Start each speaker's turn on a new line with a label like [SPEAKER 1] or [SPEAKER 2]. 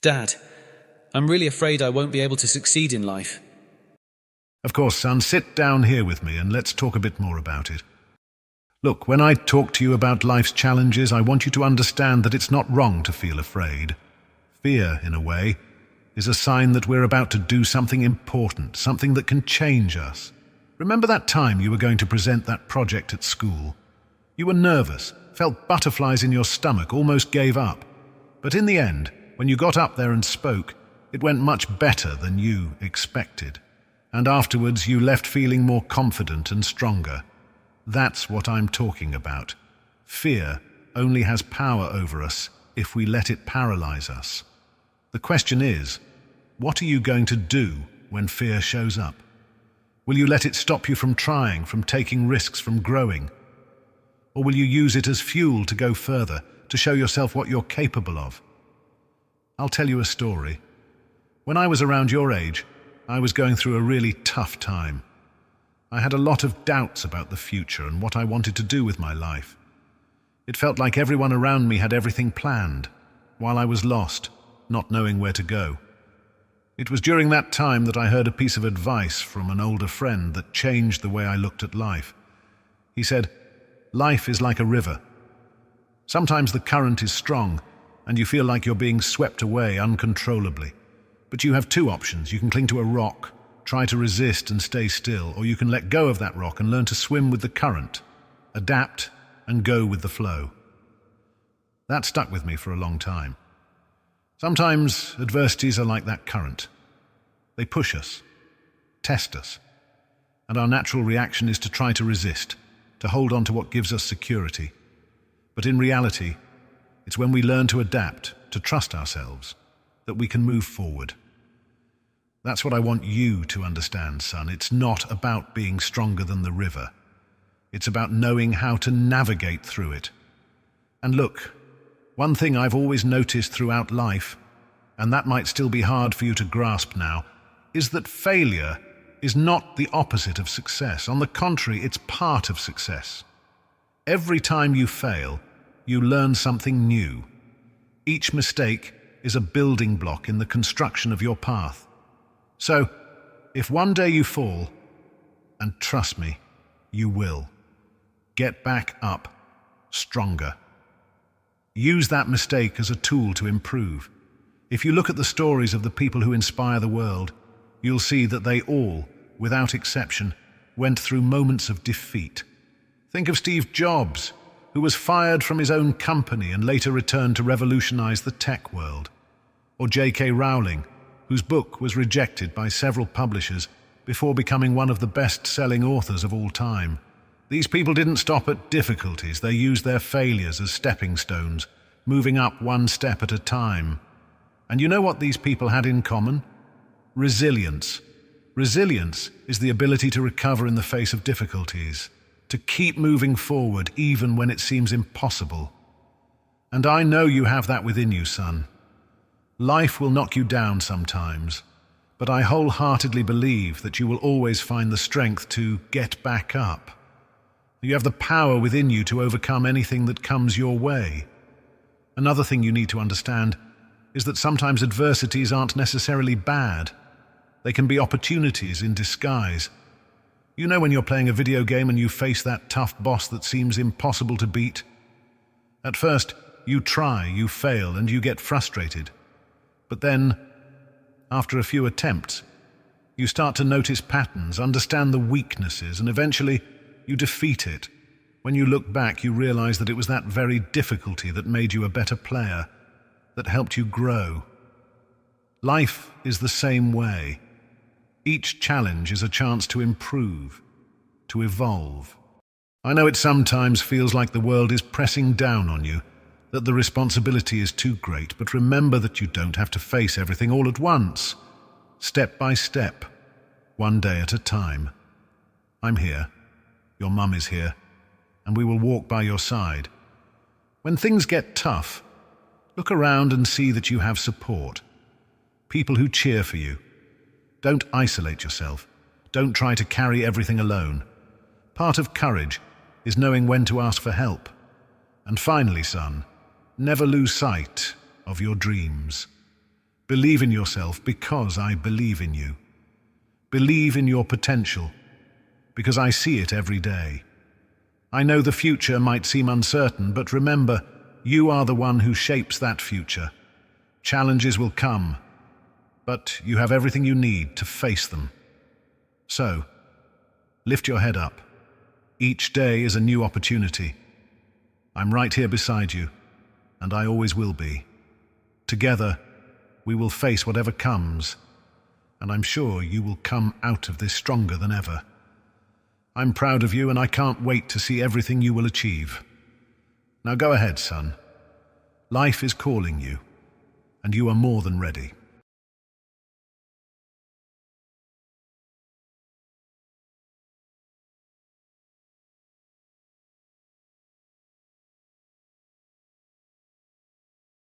[SPEAKER 1] Dad, I'm really afraid I won't be able to succeed in life.
[SPEAKER 2] Of course, son, sit down here with me and let's talk a bit more about it. Look, when I talk to you about life's challenges, I want you to understand that it's not wrong to feel afraid. Fear, in a way, is a sign that we're about to do something important, something that can change us. Remember that time you were going to present that project at school? You were nervous, felt butterflies in your stomach, almost gave up. But in the end, when you got up there and spoke, it went much better than you expected. And afterwards you left feeling more confident and stronger. That's what I'm talking about. Fear only has power over us if we let it paralyze us. The question is, what are you going to do when fear shows up? Will you let it stop you from trying, from taking risks, from growing? Or will you use it as fuel to go further, to show yourself what you're capable of? I'll tell you a story. When I was around your age, I was going through a really tough time. I had a lot of doubts about the future and what I wanted to do with my life. It felt like everyone around me had everything planned, while I was lost, not knowing where to go. It was during that time that I heard a piece of advice from an older friend that changed the way I looked at life. He said, "Life is like a river. Sometimes the current is strong, and you feel like you're being swept away uncontrollably. But you have two options. You can cling to a rock, try to resist and stay still, or you can let go of that rock and learn to swim with the current, adapt and go with the flow." That stuck with me for a long time. Sometimes adversities are like that current. They push us, test us, and our natural reaction is to try to resist, to hold on to what gives us security. But in reality, it's when we learn to adapt, to trust ourselves, that we can move forward. That's what I want you to understand, son. It's not about being stronger than the river. It's about knowing how to navigate through it. And look, one thing I've always noticed throughout life, and that might still be hard for you to grasp now, is that failure is not the opposite of success. On the contrary, it's part of success. Every time you fail, you learn something new. Each mistake is a building block in the construction of your path. So, if one day you fall, and trust me, you will, get back up, stronger. Use that mistake as a tool to improve. If you look at the stories of the people who inspire the world, you'll see that they all, without exception, went through moments of defeat. Think of Steve Jobs, who was fired from his own company and later returned to revolutionize the tech world. Or J.K. Rowling, whose book was rejected by several publishers before becoming one of the best-selling authors of all time. These people didn't stop at difficulties. They used their failures as stepping stones, moving up one step at a time. And you know what these people had in common? Resilience. Resilience is the ability to recover in the face of difficulties, to keep moving forward even when it seems impossible. And I know you have that within you, son. Life will knock you down sometimes, but I wholeheartedly believe that you will always find the strength to get back up. You have the power within you to overcome anything that comes your way. Another thing you need to understand is that sometimes adversities aren't necessarily bad. They can be opportunities in disguise. You know when you're playing a video game and you face that tough boss that seems impossible to beat? At first, you try, you fail, and you get frustrated. But then, after a few attempts, you start to notice patterns, understand the weaknesses, and eventually you defeat it. When you look back, you realize that it was that very difficulty that made you a better player, that helped you grow. Life is the same way. Each challenge is a chance to improve, to evolve. I know it sometimes feels like the world is pressing down on you, that the responsibility is too great, but remember that you don't have to face everything all at once. Step by step, one day at a time. I'm here. Your mum is here, and we will walk by your side. When things get tough, look around and see that you have support. People who cheer for you. Don't isolate yourself. Don't try to carry everything alone. Part of courage is knowing when to ask for help. And finally, son, never lose sight of your dreams. Believe in yourself because I believe in you. Believe in your potential because I see it every day. I know the future might seem uncertain, but remember, you are the one who shapes that future. Challenges will come, but you have everything you need to face them. So, lift your head up. Each day is a new opportunity. I'm right here beside you, and I always will be. Together, we will face whatever comes, and I'm sure you will come out of this stronger than ever. I'm proud of you, and I can't wait to see everything you will achieve. Now go ahead, son. Life is calling you, and you are more than ready.